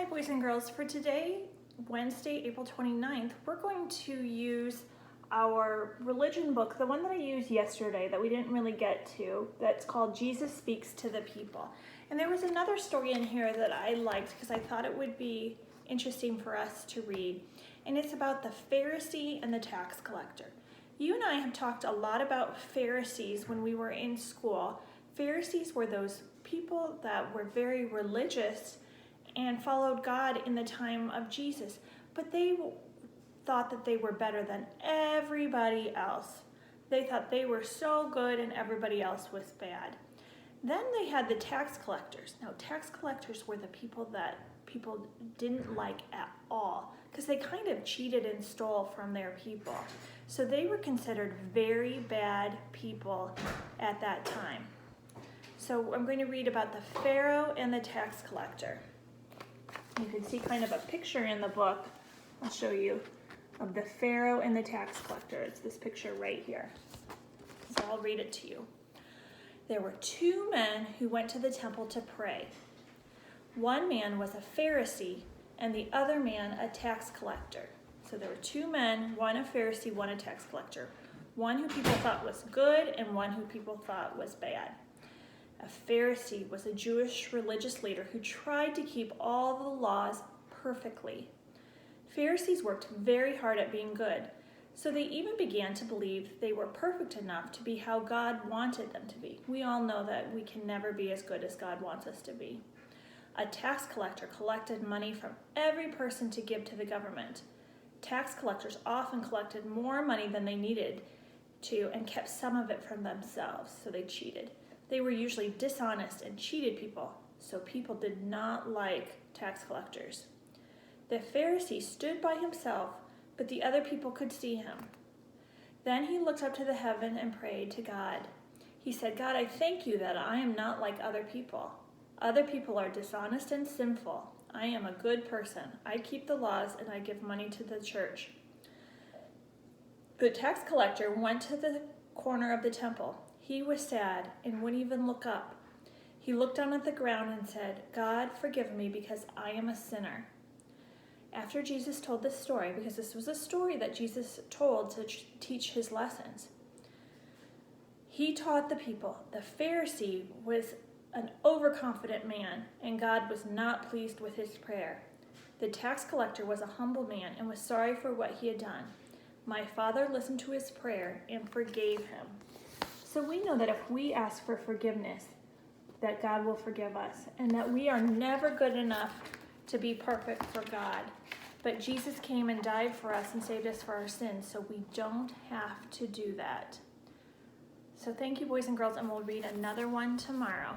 Hi boys and girls, for today, Wednesday, April 29th, we're going to use our religion book, the one that I used yesterday that we didn't really get to, that's called Jesus Speaks to the People. And there was another story in here that I liked because I thought it would be interesting for us to read. And it's about the Pharisee and the tax collector. You and I have talked a lot about Pharisees when we were in school. Pharisees were those people that were very religious and followed God in the time of Jesus, but they thought that they were better than everybody else. They thought they were so good and everybody else was bad. Then they had the tax collectors. Now, tax collectors were the people that people didn't like at all because they kind of cheated and stole from their people. So they were considered very bad people at that time. So I'm going to read about the Pharaoh and the tax collector. You can see kind of a picture in the book, I'll show you, of the Pharaoh and the tax collector. It's this picture right here. So I'll read it to you. There were two men who went to the temple to pray. One man was a Pharisee and the other man a tax collector. So there were two men, one a Pharisee, one a tax collector. One who people thought was good and one who people thought was bad. A Pharisee was a Jewish religious leader who tried to keep all the laws perfectly. Pharisees worked very hard at being good, so they even began to believe they were perfect enough to be how God wanted them to be. We all know that we can never be as good as God wants us to be. A tax collector collected money from every person to give to the government. Tax collectors often collected more money than they needed to and kept some of it from themselves, so they cheated. They were usually dishonest and cheated people, so people did not like tax collectors. The Pharisee stood by himself, but the other people could see him. Then he looked up to the heaven and prayed to God. He said, God, I thank you that I am not like other people. Other people are dishonest and sinful. I am a good person. I keep the laws and I give money to the church. The tax collector went to the corner of the temple. He was sad and wouldn't even look up. He looked down at the ground and said, God, forgive me because I am a sinner. After Jesus told this story, because this was a story that Jesus told to teach his lessons, he taught the people. The Pharisee was an overconfident man, and God was not pleased with his prayer. The tax collector was a humble man and was sorry for what he had done. My Father listened to his prayer and forgave him. So we know that if we ask for forgiveness, that God will forgive us, and that we are never good enough to be perfect for God. But Jesus came and died for us and saved us for our sins, so we don't have to do that. So thank you, boys and girls, and we'll read another one tomorrow.